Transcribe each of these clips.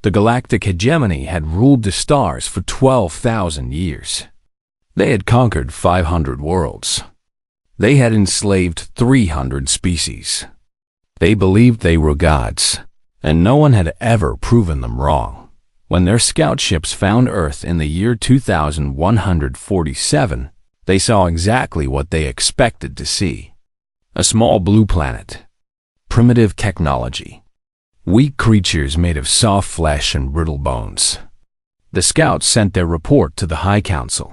The Galactic Hegemony had ruled the stars for 12,000 years. They had conquered 500 worlds. They had enslaved 300 species. They believed they were gods, and no one had ever proven them wrong. When their scout ships found Earth in the year 2147, they saw exactly what they expected to see. A small blue planet. Primitive technology. Weak creatures made of soft flesh and brittle bones. The scouts sent their report to the High Council,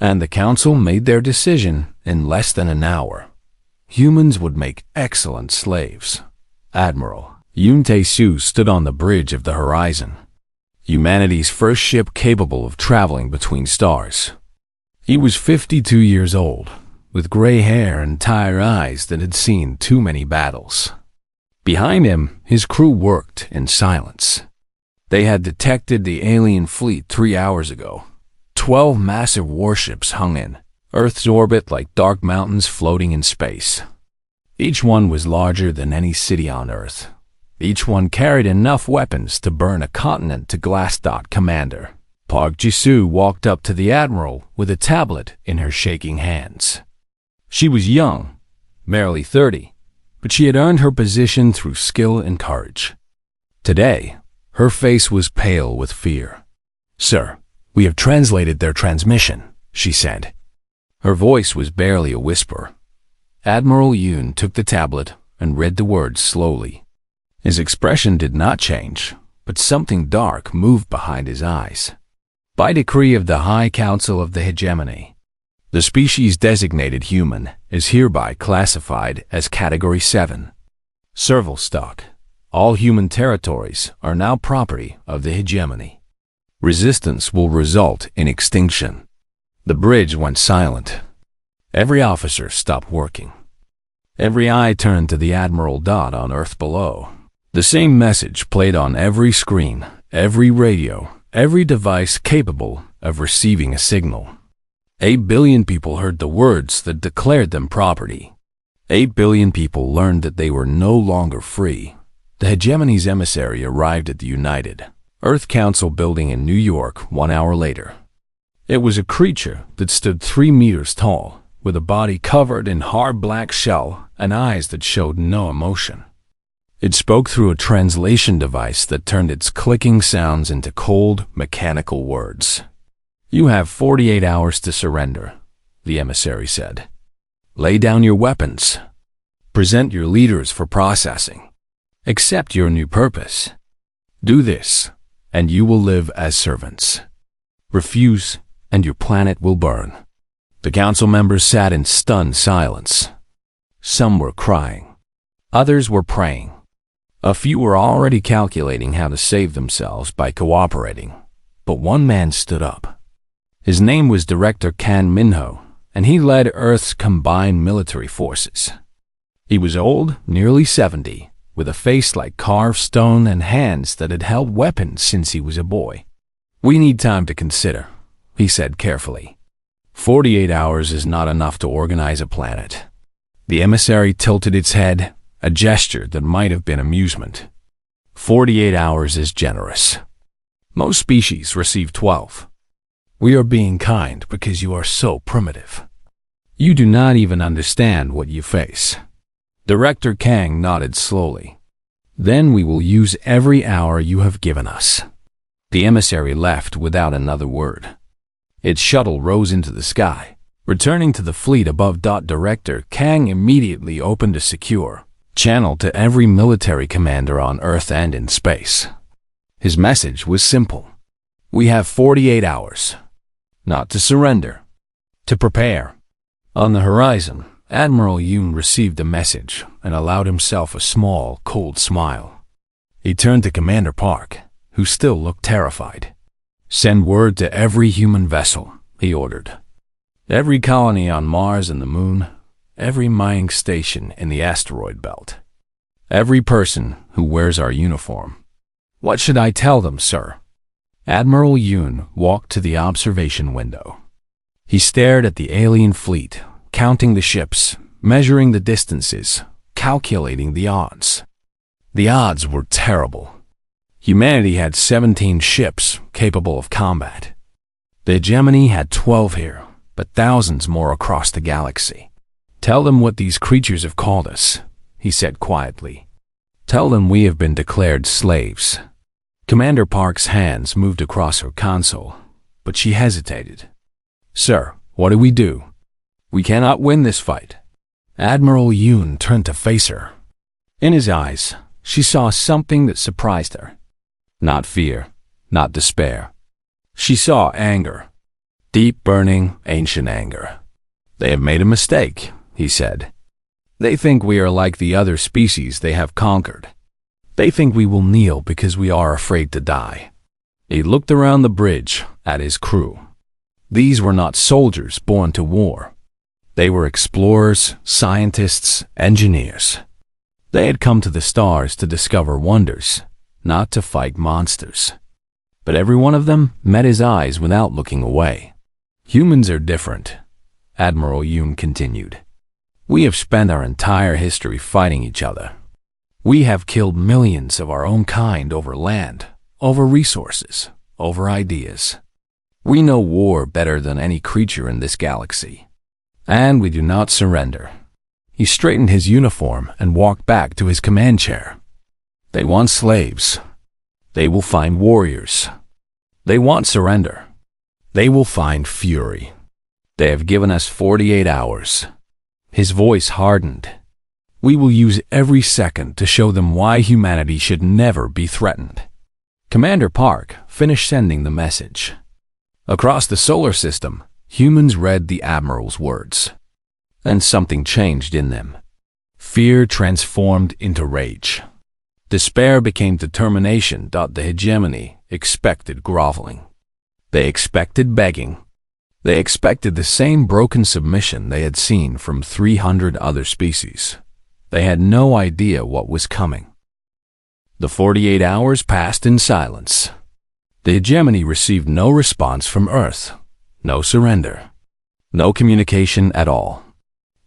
and the Council made their decision in less than an hour. Humans would make excellent slaves. Admiral Yun Tae-soo stood on the bridge of the horizon. Humanity's first ship capable of traveling between stars. He was 52 years old, with gray hair and tired eyes that had seen too many battles. Behind him, his crew worked in silence. They had detected the alien fleet 3 hours ago. 12 massive warships hung in Earth's orbit like dark mountains floating in space. Each one was larger than any city on Earth. Each one carried enough weapons to burn a continent to glass. Commander Park Ji-soo walked up to the Admiral with a tablet in her shaking hands. She was young, barely 30, but she had earned her position through skill and courage. Today, her face was pale with fear. "Sir, we have translated their transmission," she said. Her voice was barely a whisper. Admiral Yoon took the tablet and read the words slowly. His expression did not change, but something dark moved behind his eyes. By decree of the High Council of the Hegemony, the species designated human is hereby classified as Category 7. Serval stock. All human territories are now property of the Hegemony. Resistance will result in extinction. The bridge went silent. Every officer stopped working. Every eye turned to the Admiral Dot on Earth below. The same message played on every screen, every radio, every device capable of receiving a signal. 8 billion people heard the words that declared them property. 8 billion people learned that they were no longer free. The Hegemony's emissary arrived at the United Earth Council building in New York 1 hour later. It was a creature that stood 3 meters tall, with a body covered in hard black shell and eyes that showed no emotion. It spoke through a translation device that turned its clicking sounds into cold, mechanical words. "You have 48 hours to surrender," the emissary said. "Lay down your weapons. Present your leaders for processing. Accept your new purpose. Do this, and you will live as servants. Refuse, and your planet will burn." The council members sat in stunned silence. Some were crying. Others were praying. A few were already calculating how to save themselves by cooperating. But one man stood up. His name was Director Kan Minho, and he led Earth's combined military forces. He was old, nearly 70, with a face like carved stone and hands that had held weapons since he was a boy. "We need time to consider," he said carefully. 48 hours is not enough to organize a planet." The emissary tilted its head, a gesture that might have been amusement. 48 hours is generous. Most species receive 12. We are being kind because you are so primitive. You do not even understand what you face. Director Kang nodded slowly. "Then we will use every hour you have given us." The emissary left without another word. Its shuttle rose into the sky. Returning to the fleet above. Director Kang immediately opened a secure channel to every military commander on Earth and in space. His message was simple. We have 48 hours. Not to surrender. To prepare. On the horizon, Admiral Yoon received a message and allowed himself a small, cold smile. He turned to Commander Park, who still looked terrified. "Send word to every human vessel," he ordered. "Every colony on Mars and the Moon, every mining station in the asteroid belt. Every person who wears our uniform." "What should I tell them, sir?" Admiral Yoon walked to the observation window. He stared at the alien fleet, counting the ships, measuring the distances, calculating the odds. The odds were terrible. Humanity had 17 ships capable of combat. The hegemony had 12 here, but thousands more across the galaxy. "Tell them what these creatures have called us," he said quietly. "Tell them we have been declared slaves." Commander Park's hands moved across her console, but she hesitated. "Sir, what do we do? We cannot win this fight." Admiral Yoon turned to face her. In his eyes, she saw something that surprised her. Not fear, not despair. She saw anger. Deep, burning, ancient anger. "They have made a mistake," he said. "They think we are like the other species they have conquered. They think we will kneel because we are afraid to die." He looked around the bridge at his crew. These were not soldiers born to war. They were explorers, scientists, engineers. They had come to the stars to discover wonders, not to fight monsters. But every one of them met his eyes without looking away. "Humans are different," Admiral Yoon continued. "We have spent our entire history fighting each other. We have killed millions of our own kind over land, over resources, over ideas. We know war better than any creature in this galaxy. And we do not surrender." He straightened his uniform and walked back to his command chair. "They want slaves. They will find warriors. They want surrender. They will find fury. They have given us 48 hours. His voice hardened. "We will use every second to show them why humanity should never be threatened." Commander Park finished sending the message. Across the solar system, humans read the Admiral's words. And something changed in them. Fear transformed into rage. Despair became determination. The hegemony expected groveling. They expected begging. They expected the same broken submission they had seen from 300 other species. They had no idea what was coming. The 48 hours passed in silence. The hegemony received no response from Earth, no surrender, no communication at all.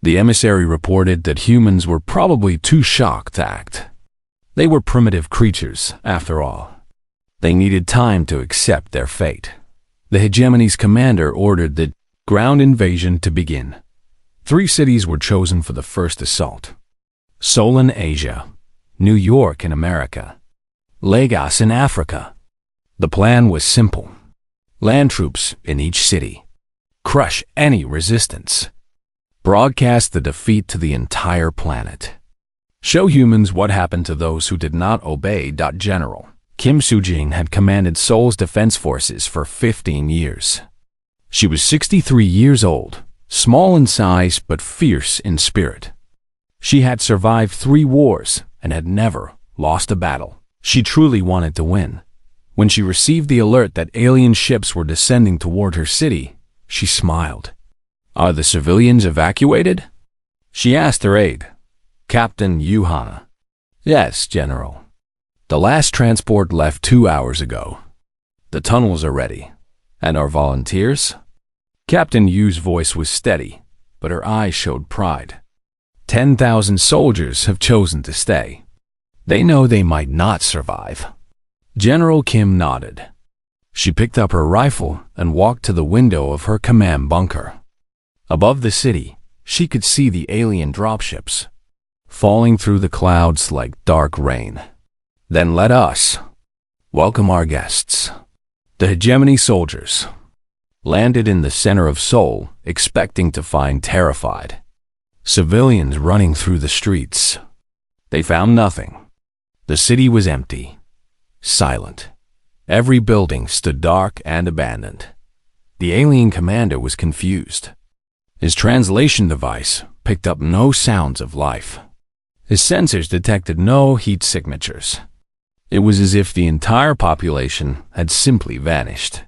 The emissary reported that humans were probably too shocked to act. They were primitive creatures, after all. They needed time to accept their fate. The hegemony's commander ordered the ground invasion to begin. 3 cities were chosen for the first assault. Seoul in Asia, New York in America, Lagos in Africa. The plan was simple. Land troops in each city. Crush any resistance. Broadcast the defeat to the entire planet. Show humans what happened to those who did not obey. General Kim Soo-jin had commanded Seoul's defense forces for 15 years. She was 63 years old, small in size but fierce in spirit. She had survived 3 wars and had never lost a battle. She truly wanted to win. When she received the alert that alien ships were descending toward her city, she smiled. "Are the civilians evacuated?" she asked her aide, Captain Yuhana. "Yes, General. The last transport left 2 hours ago. The tunnels are ready. And our volunteers?" Captain Yu's voice was steady, but her eyes showed pride. 10,000 soldiers have chosen to stay. They know they might not survive. General Kim nodded. She picked up her rifle and walked to the window of her command bunker. Above the city, she could see the alien dropships, falling through the clouds like dark rain. "Then let us welcome our guests." The hegemony soldiers landed in the center of Seoul, expecting to find terrified civilians running through the streets. They found nothing. The city was empty, silent. Every building stood dark and abandoned. The alien commander was confused. His translation device picked up no sounds of life. His sensors detected no heat signatures. It was as if the entire population had simply vanished.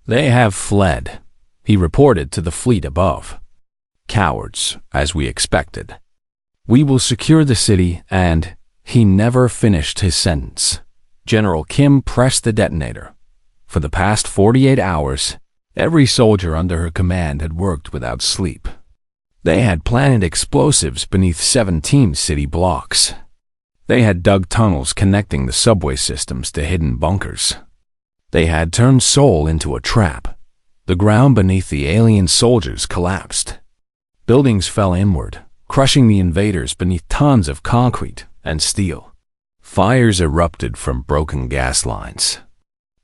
"They have fled," he reported to the fleet above. "Cowards, as we expected. We will secure the city and—" He never finished his sentence. General Kim pressed the detonator. For the past 48 hours, every soldier under her command had worked without sleep. They had planted explosives beneath 17 city blocks. They had dug tunnels connecting the subway systems to hidden bunkers. They had turned Seoul into a trap. The ground beneath the alien soldiers collapsed. Buildings fell inward, crushing the invaders beneath tons of concrete and steel. Fires erupted from broken gas lines.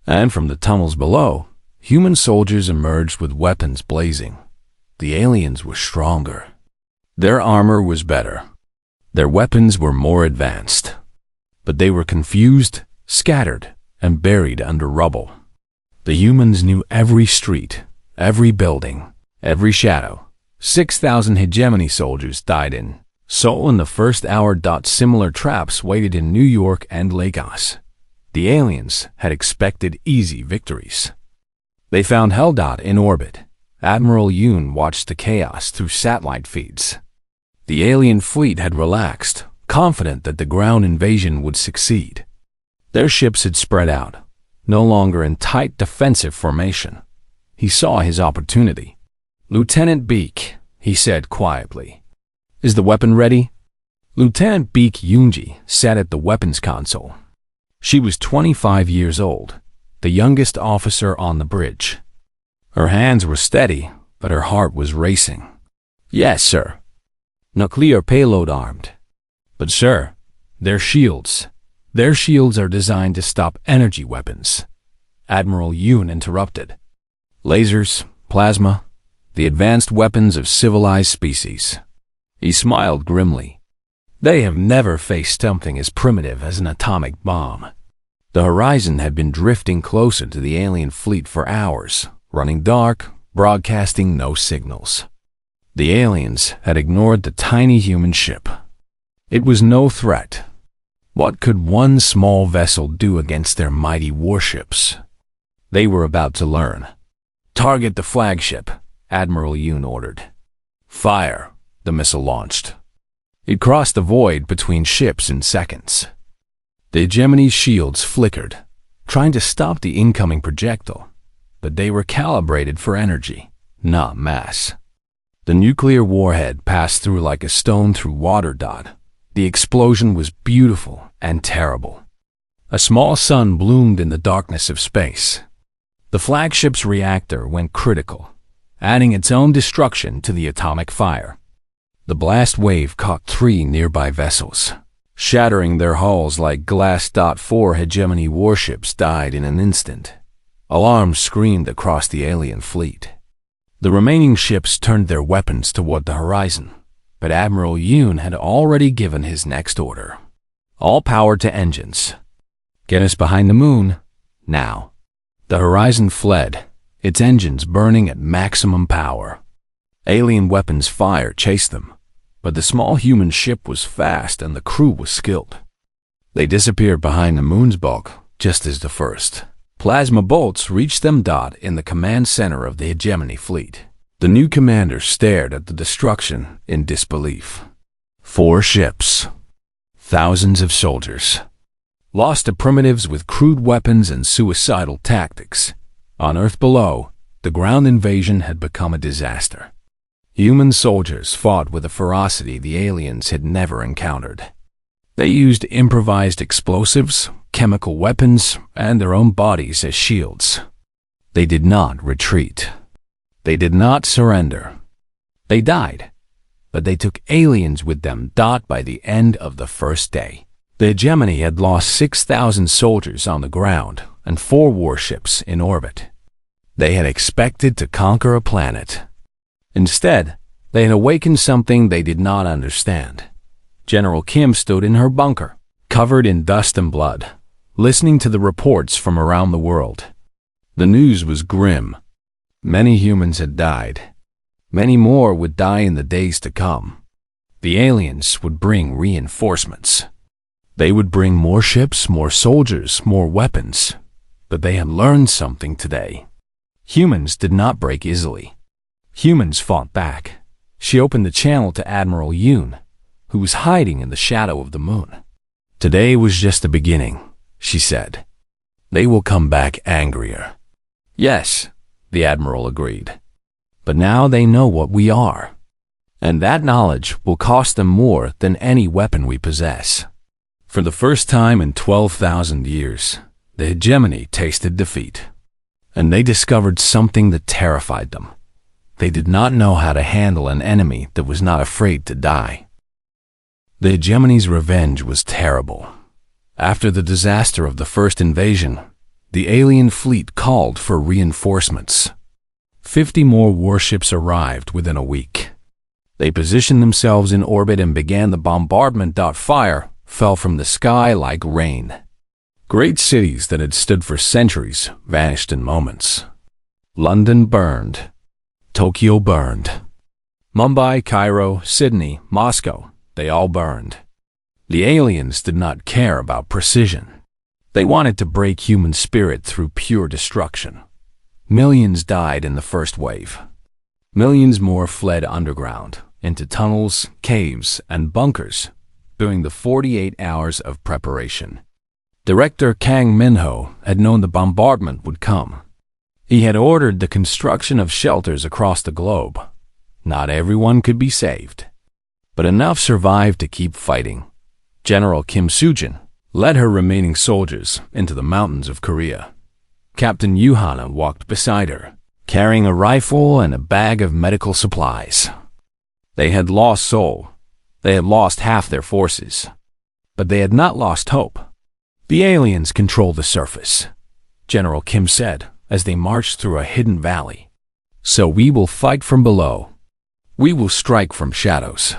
And from the tunnels below, human soldiers emerged with weapons blazing. The aliens were stronger. Their armor was better. Their weapons were more advanced. But they were confused, scattered, and buried under rubble. The humans knew every street, every building, every shadow. 6,000 hegemony soldiers died in Seoul in the first hour. Similar traps waited in New York and Lagos. The aliens had expected easy victories. They found Hell. In orbit. Admiral Yoon watched the chaos through satellite feeds. The alien fleet had relaxed, confident that the ground invasion would succeed. Their ships had spread out, no longer in tight defensive formation. He saw his opportunity. "Lieutenant Beak," he said quietly, "is the weapon ready?" Lieutenant Beak Yoonji sat at the weapons console. She was 25 years old, the youngest officer on the bridge. Her hands were steady, but her heart was racing. "Yes, sir." "Nuclear payload armed." "But sir, they're shields. Their shields are designed to stop energy weapons." Admiral Yoon interrupted. "Lasers, plasma, the advanced weapons of civilized species." He smiled grimly. They have never faced something as primitive as an atomic bomb. The horizon had been drifting closer to the alien fleet for hours, running dark, broadcasting no signals. The aliens had ignored the tiny human ship. It was no threat. What could one small vessel do against their mighty warships? They were about to learn. "Target the flagship," Admiral Yoon ordered. "Fire," the missile launched. It crossed the void between ships in seconds. The hegemony's shields flickered, trying to stop the incoming projectile, but they were calibrated for energy, not mass. The nuclear warhead passed through like a stone through water. The explosion was beautiful and terrible. A small sun bloomed in the darkness of space. The flagship's reactor went critical, adding its own destruction to the atomic fire. The blast wave caught 3 nearby vessels, shattering their hulls like glass. 4 hegemony warships died in an instant. Alarms screamed across the alien fleet. The remaining ships turned their weapons toward the horizon, but Admiral Yoon had already given his next order. "All power to engines. Get us behind the moon, now." The horizon fled, its engines burning at maximum power. Alien weapons fire chased them, but the small human ship was fast and the crew was skilled. They disappeared behind the moon's bulk, just as the first plasma bolts reached them. In the command center of the hegemony fleet, the new commander stared at the destruction in disbelief. 4 ships, thousands of soldiers, lost to primitives with crude weapons and suicidal tactics. On Earth below, the ground invasion had become a disaster. Human soldiers fought with a ferocity the aliens had never encountered. They used improvised explosives, chemical weapons, and their own bodies as shields. They did not retreat. They did not surrender. They died, but they took aliens with them. By the end of the first day, the hegemony had lost 6,000 soldiers on the ground and 4 warships in orbit. They had expected to conquer a planet. Instead, they had awakened something they did not understand. General Kim stood in her bunker, covered in dust and blood, listening to the reports from around the world. The news was grim. Many humans had died. Many more would die in the days to come. The aliens would bring reinforcements. They would bring more ships, more soldiers, more weapons. But they had learned something today. Humans did not break easily. Humans fought back. She opened the channel to Admiral Yoon, who was hiding in the shadow of the moon. "Today was just the beginning," she said. "They will come back angrier." "Yes," the Admiral agreed. "But now they know what we are. And that knowledge will cost them more than any weapon we possess." For the first time in 12,000 years, the hegemony tasted defeat. And they discovered something that terrified them. They did not know how to handle an enemy that was not afraid to die. The hegemony's revenge was terrible. After the disaster of the first invasion, the alien fleet called for reinforcements. 50 more warships arrived within a week. They positioned themselves in orbit and began the bombardment. Fire fell from the sky like rain. Great cities that had stood for centuries vanished in moments. London burned. Tokyo burned. Mumbai, Cairo, Sydney, Moscow, they all burned. The aliens did not care about precision. They wanted to break human spirit through pure destruction. Millions died in the first wave. Millions more fled underground, into tunnels, caves, and bunkers during the 48 hours of preparation. Director Kang Min-ho had known the bombardment would come. He had ordered the construction of shelters across the globe. Not everyone could be saved, but enough survived to keep fighting. General Kim Soo-jin led her remaining soldiers into the mountains of Korea. Captain Yuhana walked beside her, carrying a rifle and a bag of medical supplies. They had lost Seoul. They had lost half their forces. But they had not lost hope. The aliens control the surface, General Kim said as they marched through a hidden valley. So we will fight from below. We will strike from shadows.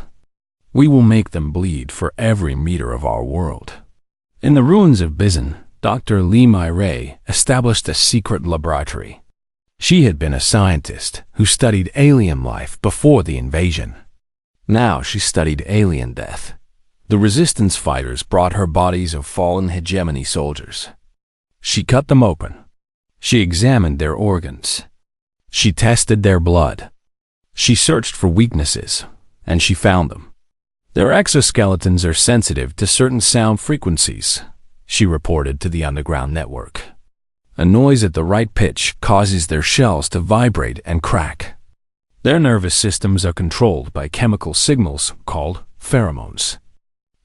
We will make them bleed for every meter of our world. In the ruins of Bizen, Dr. Lee Mai-rae established a secret laboratory. She had been a scientist who studied alien life before the invasion. Now she studied alien death. The resistance fighters brought her bodies of fallen hegemony soldiers. She cut them open. She examined their organs. She tested their blood. She searched for weaknesses, and she found them. Their exoskeletons are sensitive to certain sound frequencies, she reported to the underground network. A noise at the right pitch causes their shells to vibrate and crack. Their nervous systems are controlled by chemical signals called pheromones.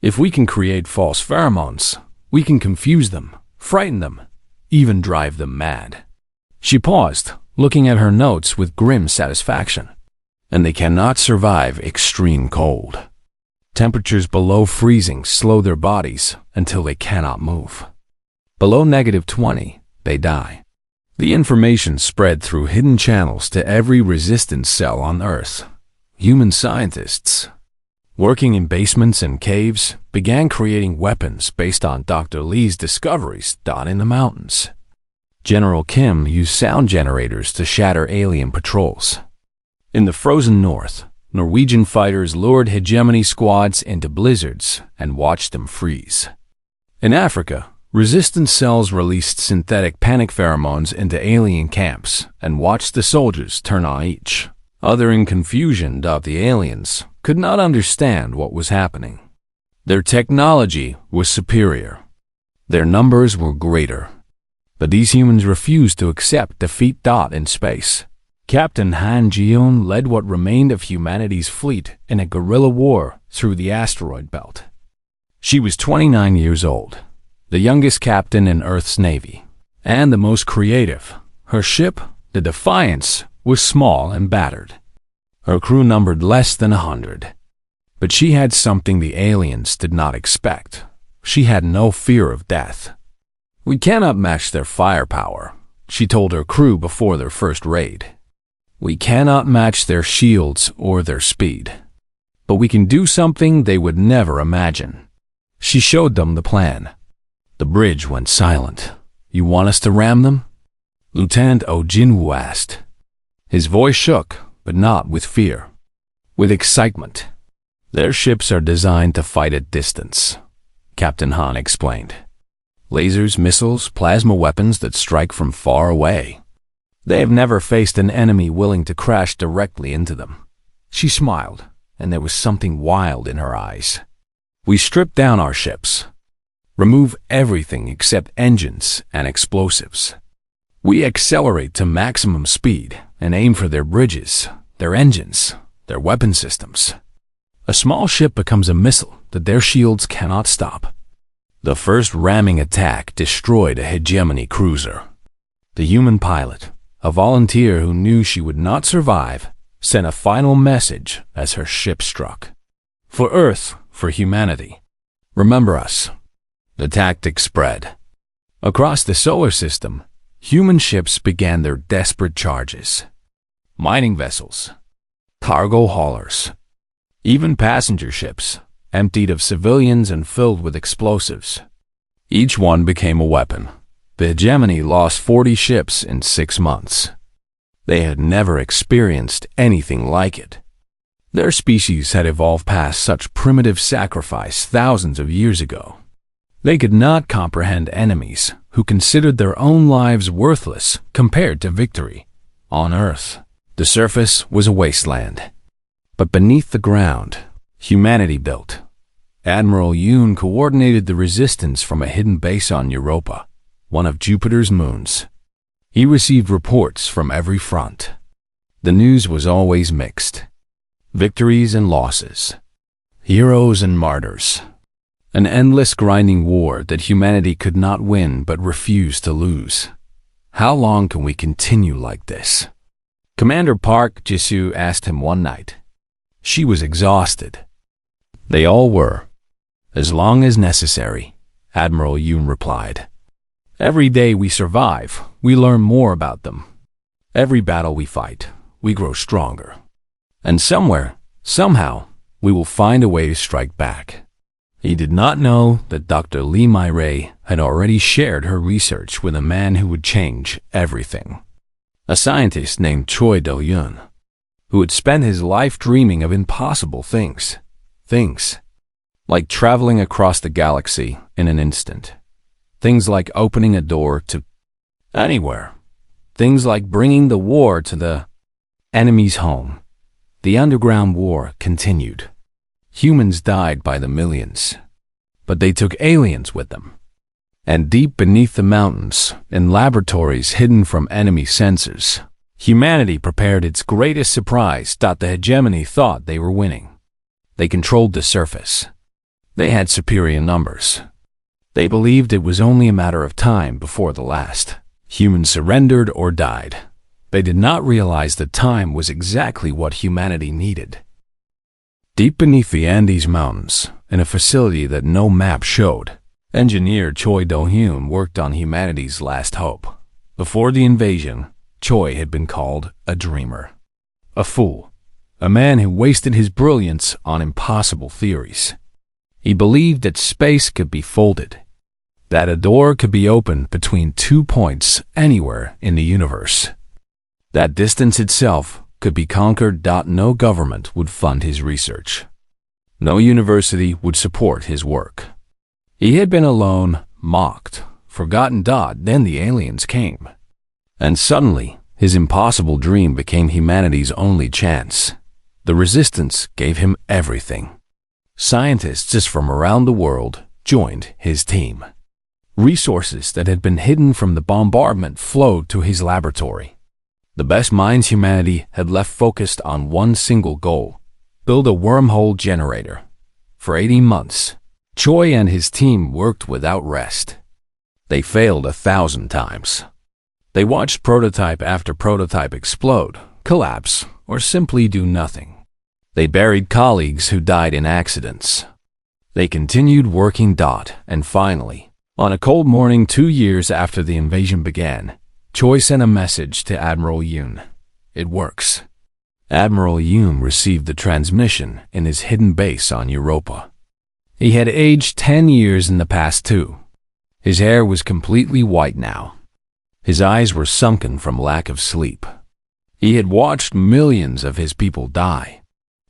If we can create false pheromones, we can confuse them, frighten them, even drive them mad. She paused, looking at her notes with grim satisfaction. And they cannot survive extreme cold. Temperatures below freezing slow their bodies until they cannot move. Below -20, they die. The information spread through hidden channels to every resistance cell on Earth. Human scientists, working in basements and caves, began creating weapons based on Dr. Lee's discoveries in the mountains. General Kim used sound generators to shatter alien patrols. In the frozen north, Norwegian fighters lured hegemony squads into blizzards and watched them freeze. In Africa, resistance cells released synthetic panic pheromones into alien camps and watched the soldiers turn on each other in confusion. The aliens could not understand what was happening. Their technology was superior. Their numbers were greater. But these humans refused to accept defeat. In space, Captain Han Ji-eun led what remained of humanity's fleet in a guerrilla war through the asteroid belt. She was 29 years old, the youngest captain in Earth's Navy, and the most creative. Her ship, the Defiance, was small and battered. Her crew numbered less than 100. But she had something the aliens did not expect. She had no fear of death. We cannot match their firepower, she told her crew before their first raid. We cannot match their shields or their speed. But we can do something they would never imagine. She showed them the plan. The bridge went silent. You want us to ram them? Lieutenant Oh Jin-woo asked. His voice shook, but not with fear. With excitement. Their ships are designed to fight at distance, Captain Han explained. Lasers, missiles, plasma weapons that strike from far away. They have never faced an enemy willing to crash directly into them. She smiled, and there was something wild in her eyes. We strip down our ships. Remove everything except engines and explosives. We accelerate to maximum speed and aim for their bridges, their engines, their weapon systems. A small ship becomes a missile that their shields cannot stop. The first ramming attack destroyed a hegemony cruiser. The human pilot, a volunteer who knew she would not survive, sent a final message as her ship struck. For Earth, for humanity. Remember us. The tactic spread. Across the solar system, human ships began their desperate charges. Mining vessels, cargo haulers, even passenger ships, emptied of civilians and filled with explosives. Each one became a weapon. The hegemony lost 40 ships in 6 months. They had never experienced anything like it. Their species had evolved past such primitive sacrifice thousands of years ago. They could not comprehend enemies who considered their own lives worthless compared to victory. On Earth, the surface was a wasteland. But beneath the ground, humanity built. Admiral Yoon coordinated the resistance from a hidden base on Europa, one of Jupiter's moons. He received reports from every front. The news was always mixed. Victories and losses. Heroes and martyrs. An endless grinding war that humanity could not win but refused to lose. How long can we continue like this? Commander Park Jisoo asked him one night. She was exhausted. They all were. As long as necessary, Admiral Yoon replied. Every day we survive, we learn more about them. Every battle we fight, we grow stronger. And somewhere, somehow, we will find a way to strike back. He did not know that Dr. Lee Mai-Ray had already shared her research with a man who would change everything. A scientist named Choi Do-yoon, who had spent his life dreaming of impossible things. Things like traveling across the galaxy in an instant. Things like opening a door to anywhere. Things like bringing the war to the enemy's home. The underground war continued. Humans died by the millions, but they took aliens with them. And deep beneath the mountains, in laboratories hidden from enemy sensors, humanity prepared its greatest surprise. The hegemony thought they were winning. They controlled the surface. They had superior numbers. They believed it was only a matter of time before the last human surrendered or died. They did not realize that time was exactly what humanity needed. Deep beneath the Andes Mountains, in a facility that no map showed, engineer Choi Do-hyun worked on humanity's last hope. Before the invasion, Choi had been called a dreamer, a fool, a man who wasted his brilliance on impossible theories. He believed that space could be folded, that a door could be opened between 2 points anywhere in the universe, that distance itself could be conquered. No government would fund his research. No university would support his work. He had been alone, mocked, forgotten. Then the aliens came. And suddenly, his impossible dream became humanity's only chance. The resistance gave him everything. Scientists from around the world joined his team. Resources that had been hidden from the bombardment flowed to his laboratory. The best minds humanity had left focused on one single goal: build a wormhole generator. For 80 months, Choi and his team worked without rest. They failed 1,000 times. They watched prototype after prototype explode, collapse, or simply do nothing. They buried colleagues who died in accidents. They continued working. And finally, on a cold morning 2 years after the invasion began, Choi sent a message to Admiral Yoon. It works. Admiral Yoon received the transmission in his hidden base on Europa. He had aged 10 years in the past too. His hair was completely white now. His eyes were sunken from lack of sleep. He had watched millions of his people die.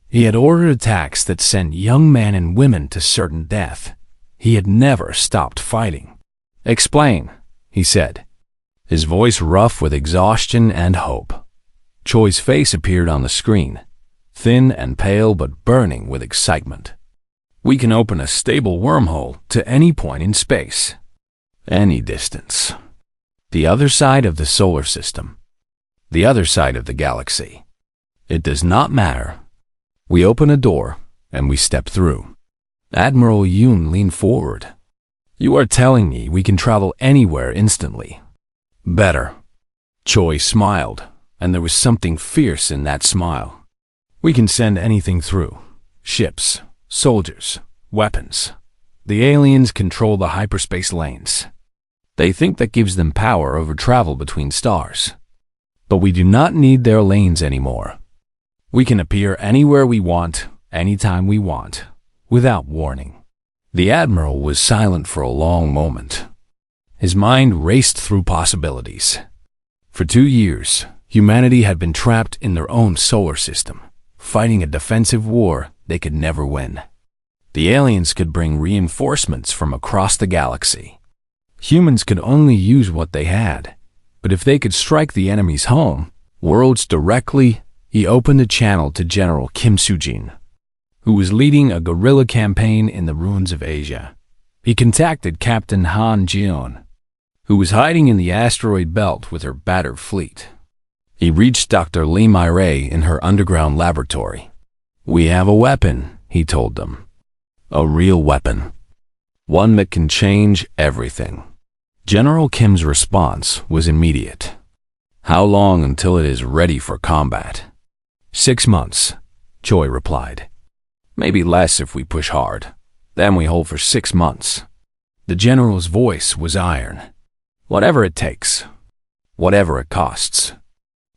He had ordered attacks that sent young men and women to certain death. He had never stopped fighting. "Explain," he said, his voice rough with exhaustion and hope. Choi's face appeared on the screen, thin and pale but burning with excitement. "We can open a stable wormhole to any point in space, any distance. The other side of the solar system, the other side of the galaxy. It does not matter. We open a door and we step through." Admiral Yoon leaned forward. You are telling me we can travel anywhere instantly? Better. Choi smiled, and there was something fierce in that smile. We can send anything through. Ships, soldiers, weapons. The aliens control the hyperspace lanes. They think that gives them power over travel between stars. But we do not need their lanes anymore. We can appear anywhere we want, anytime we want, without warning. The Admiral was silent for a long moment. His mind raced through possibilities. For 2 years, humanity had been trapped in their own solar system, fighting a defensive war they could never win. The aliens could bring reinforcements from across the galaxy. Humans could only use what they had, but if they could strike the enemy's home, worlds directly, he opened a channel to General Kim Soo-jin, who was leading a guerrilla campaign in the ruins of Asia. He contacted Captain Han Jeon, who was hiding in the asteroid belt with her battered fleet. He reached Dr. Lee Mai-ray in her underground laboratory. "We have a weapon," he told them. "A real weapon. One that can change everything." General Kim's response was immediate. "How long until it is ready for combat?" 6 months, Choi replied. "Maybe less if we push hard. Then we hold for 6 months." The general's voice was iron. "Whatever it takes. Whatever it costs.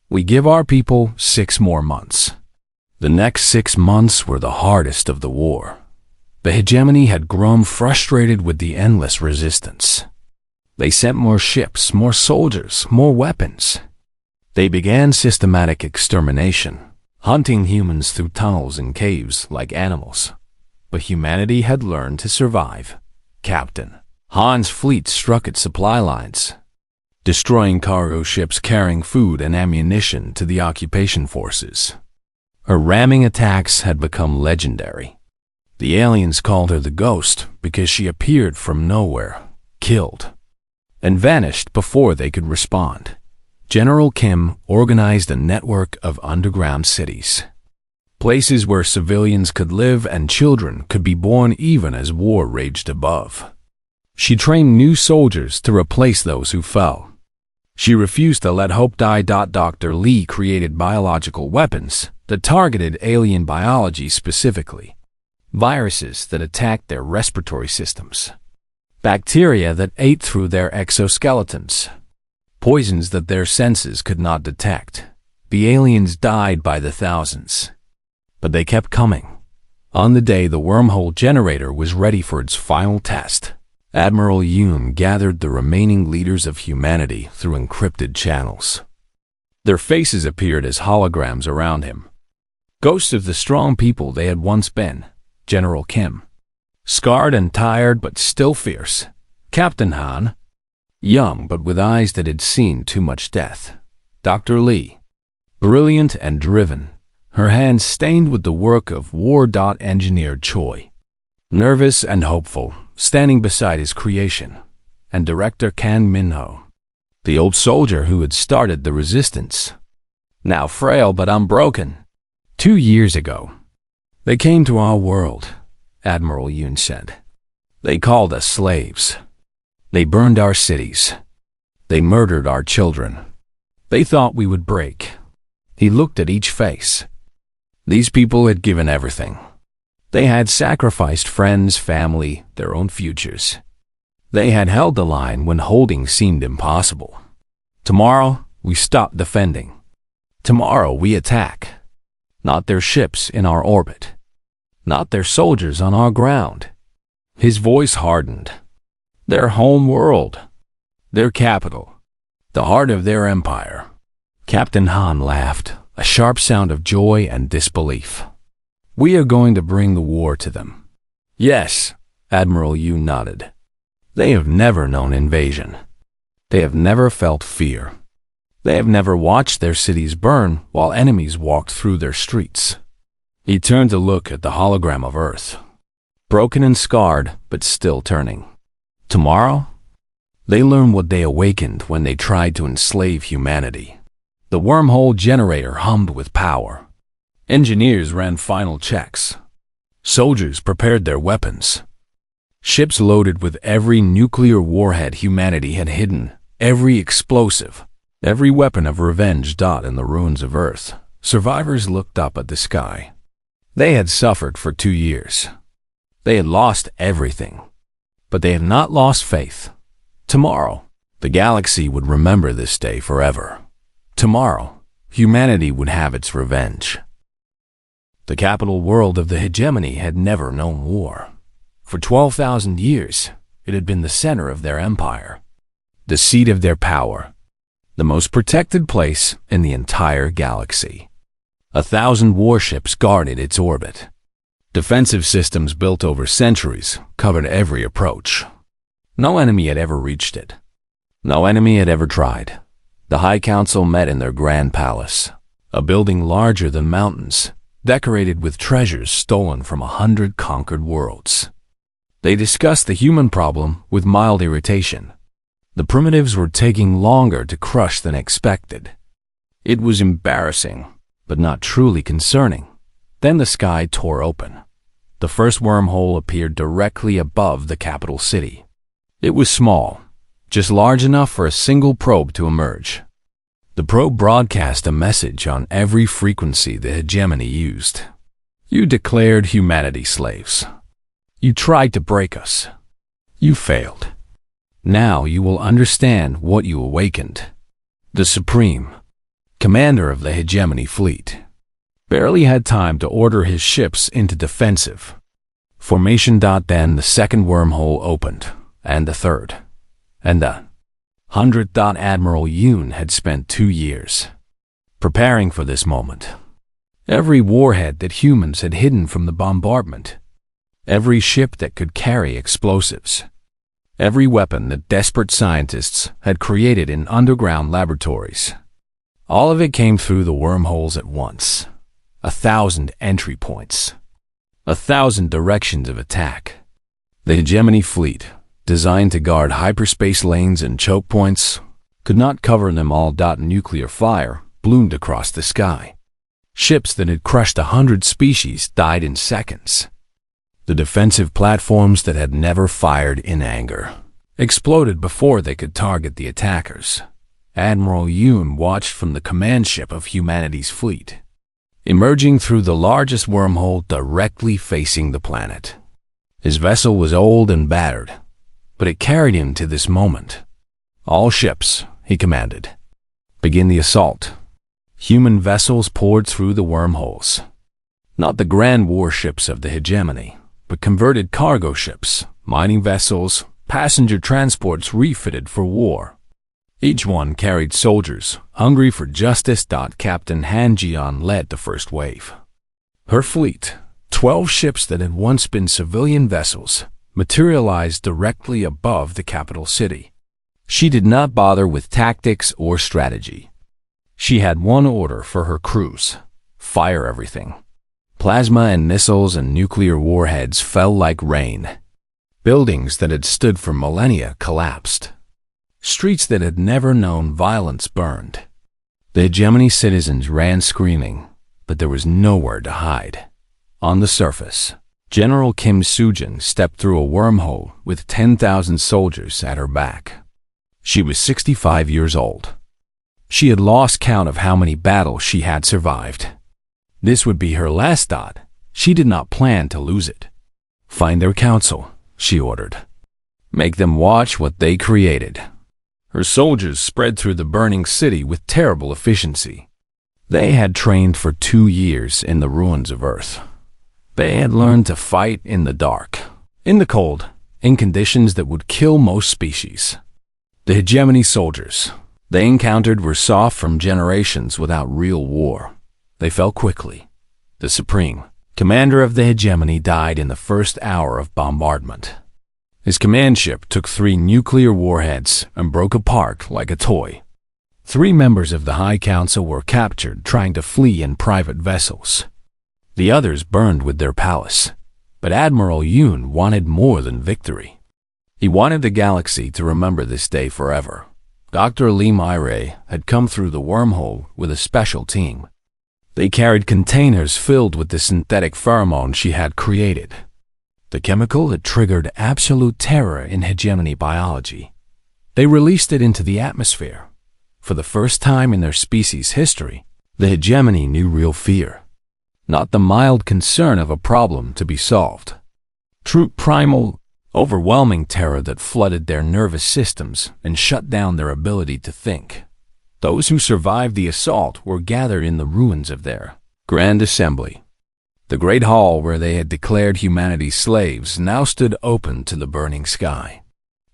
We give our people 6 more months." The next 6 months were the hardest of the war. The hegemony had grown frustrated with the endless resistance. They sent more ships, more soldiers, more weapons. They began systematic extermination, hunting humans through tunnels and caves like animals. But humanity had learned to survive. Captain Han's fleet struck its supply lines, destroying cargo ships carrying food and ammunition to the occupation forces. Her ramming attacks had become legendary. The aliens called her the Ghost because she appeared from nowhere, killed, and vanished before they could respond. General Kim organized a network of underground cities, places where civilians could live and children could be born even as war raged above. She trained new soldiers to replace those who fell. She refused to let hope die. Dr. Lee created biological weapons that targeted alien biology specifically. Viruses that attacked their respiratory systems. Bacteria that ate through their exoskeletons. Poisons that their senses could not detect. The aliens died by the thousands. But they kept coming. On the day the wormhole generator was ready for its final test, Admiral Yoon gathered the remaining leaders of humanity through encrypted channels. Their faces appeared as holograms around him. Ghosts of the strong people they had once been. General Kim, scarred and tired but still fierce. Captain Han, young but with eyes that had seen too much death. Dr. Lee, brilliant and driven, her hands stained with the work of war. Engineer Choi, nervous and hopeful, standing beside his creation. And Director Kang Min-ho, the old soldier who had started the resistance. Now frail but unbroken. 2 years ago, they came to our world, Admiral Yoon said. They called us slaves. They burned our cities. They murdered our children. They thought we would break. He looked at each face. These people had given everything. They had sacrificed friends, family, their own futures. They had held the line when holding seemed impossible. Tomorrow, we stop defending. Tomorrow, we attack. Not their ships in our orbit. Not their soldiers on our ground. His voice hardened. Their home world. Their capital. The heart of their empire. Captain Han laughed, a sharp sound of joy and disbelief. We are going to bring the war to them. Yes, Admiral Yoon nodded. They have never known invasion. They have never felt fear. They have never watched their cities burn while enemies walked through their streets. He turned to look at the hologram of Earth, broken and scarred, but still turning. Tomorrow, they learn what they awakened when they tried to enslave humanity. The wormhole generator hummed with power. Engineers ran final checks. Soldiers prepared their weapons. Ships loaded with every nuclear warhead humanity had hidden, every explosive, every weapon of revenge in the ruins of Earth. Survivors looked up at the sky. They had suffered for 2 years. They had lost everything. But they had not lost faith. Tomorrow, the galaxy would remember this day forever. Tomorrow, humanity would have its revenge. The capital world of the hegemony had never known war. For 12,000 years, it had been the center of their empire, the seat of their power, the most protected place in the entire galaxy. 1,000 warships guarded its orbit. Defensive systems built over centuries covered every approach. No enemy had ever reached it. No enemy had ever tried. The High Council met in their grand palace, a building larger than mountains, decorated with treasures stolen from 100 conquered worlds. They discussed the human problem with mild irritation. The primitives were taking longer to crush than expected. It was embarrassing, but not truly concerning. Then the sky tore open. The first wormhole appeared directly above the capital city. It was small, just large enough for a single probe to emerge. The probe broadcast a message on every frequency the hegemony used. You declared humanity slaves. You tried to break us. You failed. Now you will understand what you awakened. The Supreme Commander of the Hegemony Fleet barely had time to order his ships into defensive formation. Then the second wormhole opened, and the third, and the 100th. Admiral Yoon had spent 2 years preparing for this moment. Every warhead that humans had hidden from the bombardment, every ship that could carry explosives, every weapon that desperate scientists had created in underground laboratories. All of it came through the wormholes at once. 1,000 entry points. 1,000 directions of attack. The hegemony fleet, designed to guard hyperspace lanes and choke points, could not cover them all. Nuclear fire bloomed across the sky. Ships that had crushed 100 species died in seconds. The defensive platforms that had never fired in anger exploded before they could target the attackers. Admiral Yoon watched from the command ship of humanity's fleet, emerging through the largest wormhole directly facing the planet. His vessel was old and battered, but it carried him to this moment. All ships, he commanded, begin the assault. Human vessels poured through the wormholes. Not the grand warships of the hegemony, but converted cargo ships, mining vessels, passenger transports refitted for war. Each one carried soldiers, hungry for justice. Captain Han Jian led the first wave. Her fleet, 12 ships that had once been civilian vessels, materialized directly above the capital city. She did not bother with tactics or strategy. She had one order for her crews: fire everything. Plasma and missiles and nuclear warheads fell like rain. Buildings that had stood for millennia collapsed. Streets that had never known violence burned. The hegemony citizens ran screaming, but there was nowhere to hide. On the surface, General Kim Soo-jin stepped through a wormhole with 10,000 soldiers at her back. She was 65 years old. She had lost count of how many battles she had survived. This would be her last. She did not plan to lose it. Find their council, she ordered. Make them watch what they created. Her soldiers spread through the burning city with terrible efficiency. They had trained for 2 years in the ruins of Earth. They had learned to fight in the dark, in the cold, in conditions that would kill most species. The hegemony soldiers they encountered were soft from generations without real war. They fell quickly. The Supreme Commander of the hegemony died in the first hour of bombardment. His command ship took 3 nuclear warheads and broke apart like a toy. 3 members of the High Council were captured trying to flee in private vessels. The others burned with their palace. But Admiral Yoon wanted more than victory. He wanted the galaxy to remember this day forever. Dr. Lee Mai-rae had come through the wormhole with a special team. They carried containers filled with the synthetic pheromone she had created. The chemical had triggered absolute terror in hegemony biology. They released it into the atmosphere. For the first time in their species' history, the hegemony knew real fear, not the mild concern of a problem to be solved. True primal, overwhelming terror that flooded their nervous systems and shut down their ability to think. Those who survived the assault were gathered in the ruins of their Grand Assembly. The great hall where they had declared humanity slaves now stood open to the burning sky.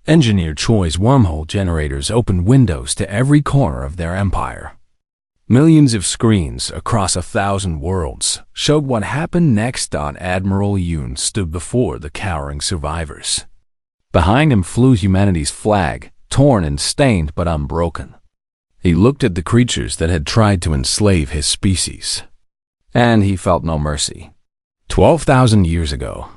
Engineer Choi's wormhole generators opened windows to every corner of their empire. Millions of screens across 1,000 worlds showed what happened next. Admiral Yoon stood before the cowering survivors. Behind him flew humanity's flag, torn and stained but unbroken. He looked at the creatures that had tried to enslave his species, and he felt no mercy. 12,000 years ago,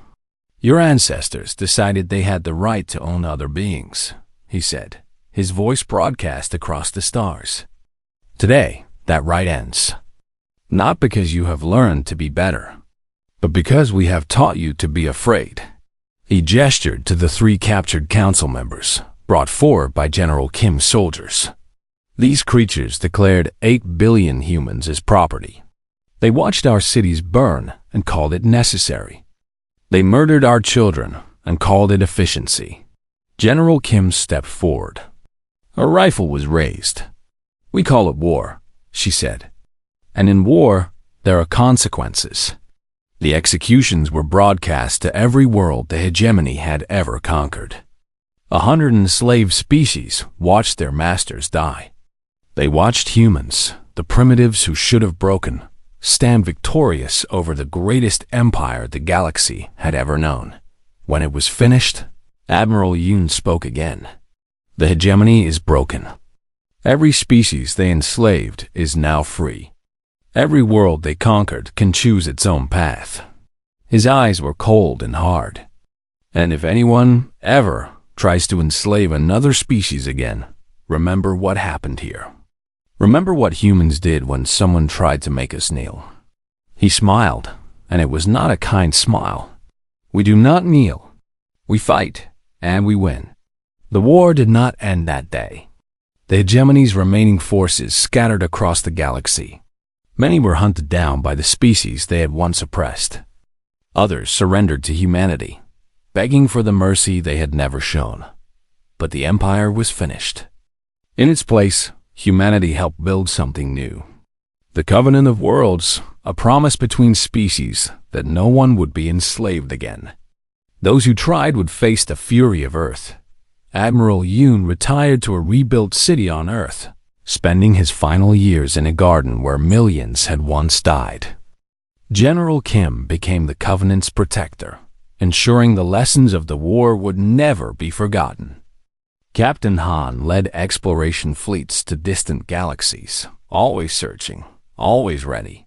your ancestors decided they had the right to own other beings, he said, his voice broadcast across the stars. Today, that right ends. Not because you have learned to be better, but because we have taught you to be afraid. He gestured to the 3 captured council members, brought forward by General Kim's soldiers. These creatures declared 8 billion humans as property. They watched our cities burn and called it necessary. They murdered our children and called it efficiency. General Kim stepped forward. A rifle was raised. We call it war, she said. And in war, there are consequences. The executions were broadcast to every world the hegemony had ever conquered. 100 enslaved species watched their masters die. They watched humans, the primitives who should have broken, stand victorious over the greatest empire the galaxy had ever known. When it was finished, Admiral Yoon spoke again. The hegemony is broken. Every species they enslaved is now free. Every world they conquered can choose its own path. His eyes were cold and hard. And if anyone ever tries to enslave another species again, remember what happened here. Remember what humans did when someone tried to make us kneel. He smiled, and it was not a kind smile. We do not kneel. We fight, and we win. The war did not end that day. The hegemony's remaining forces scattered across the galaxy. Many were hunted down by the species they had once oppressed. Others surrendered to humanity, begging for the mercy they had never shown. But the empire was finished. In its place, humanity helped build something new. The Covenant of Worlds, a promise between species that no one would be enslaved again. Those who tried would face the fury of Earth. Admiral Yoon retired to a rebuilt city on Earth, spending his final years in a garden where millions had once died. General Kim became the Covenant's protector, ensuring the lessons of the war would never be forgotten. Captain Han led exploration fleets to distant galaxies, always searching, always ready.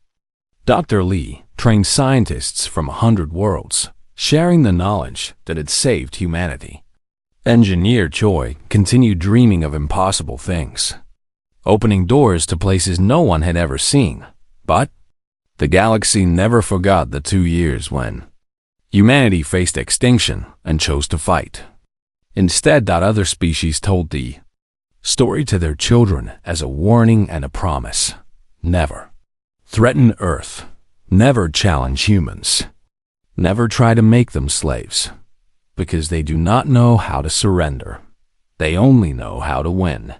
Dr. Lee trained scientists from 100 worlds, sharing the knowledge that had saved humanity. Engineer Choi continued dreaming of impossible things, opening doors to places no one had ever seen. But the galaxy never forgot the 2 years when humanity faced extinction and chose to fight. Instead, that other species told the story to their children as a warning and a promise. Never threaten Earth. Never challenge humans. Never try to make them slaves, because they do not know how to surrender. They only know how to win.